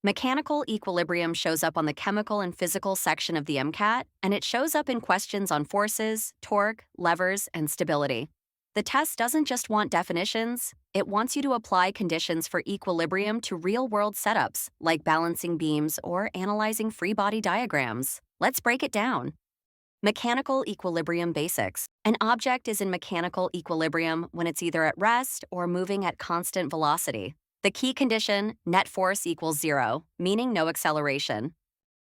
Mechanical equilibrium shows up on the chemical and physical section of the MCAT, and it shows up in questions on forces, torque, levers, and stability. The test doesn't just want definitions, it wants you to apply conditions for equilibrium to real-world setups, like balancing beams or analyzing free body diagrams. Let's break it down. Mechanical equilibrium basics. An object is in mechanical equilibrium when it's either at rest or moving at constant velocity. The key condition, net force equals zero, meaning no acceleration.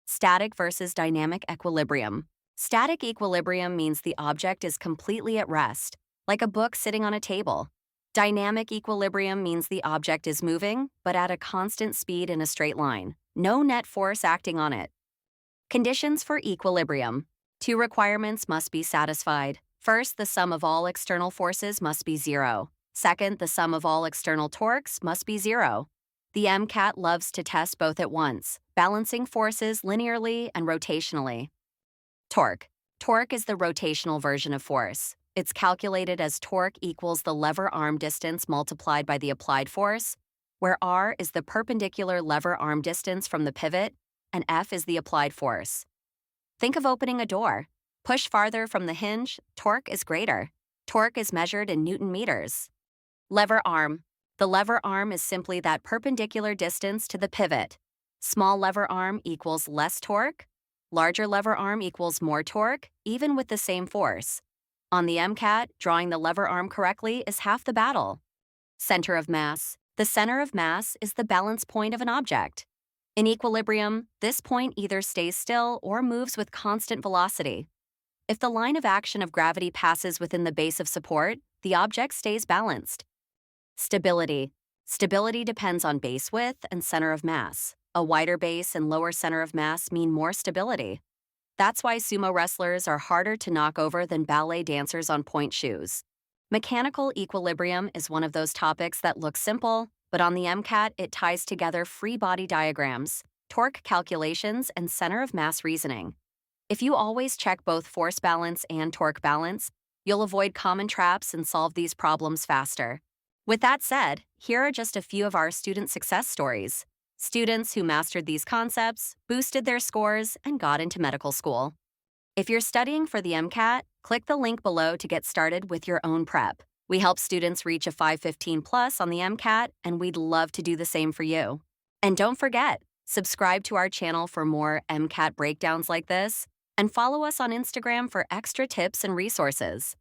Static versus dynamic equilibrium. Static equilibrium means the object is completely at rest, like a book sitting on a table. Dynamic equilibrium means the object is moving, but at a constant speed in a straight line. No net force acting on it. Conditions for equilibrium. Two requirements must be satisfied. First, the sum of all external forces must be zero. Second, the sum of all external torques must be zero. The MCAT loves to test both at once, balancing forces linearly and rotationally. Torque. Torque is the rotational version of force. It's calculated as torque equals the lever arm distance multiplied by the applied force, where r is the perpendicular lever arm distance from the pivot, and F is the applied force. Think of opening a door. Push farther from the hinge, torque is greater. Torque is measured in Newton meters. Lever arm. The lever arm is simply that perpendicular distance to the pivot. Small lever arm equals less torque. Larger lever arm equals more torque, even with the same force. On the MCAT, drawing the lever arm correctly is half the battle. Center of mass. The center of mass is the balance point of an object. In equilibrium, this point either stays still or moves with constant velocity. If the line of action of gravity passes within the base of support, the object stays balanced. Stability. Stability depends on base width and center of mass. A wider base and lower center of mass mean more stability. That's why sumo wrestlers are harder to knock over than ballet dancers on point shoes. Mechanical equilibrium is one of those topics that looks simple, but on the MCAT it ties together free body diagrams, torque calculations, and center of mass reasoning. If you always check both force balance and torque balance, you'll avoid common traps and solve these problems faster. With that said, here are just a few of our student success stories. Students who mastered these concepts, boosted their scores, and got into medical school. If you're studying for the MCAT, click the link below to get started with your own prep. We help students reach a 515 plus on the MCAT, and we'd love to do the same for you. And don't forget, subscribe to our channel for more MCAT breakdowns like this, and follow us on Instagram for extra tips and resources.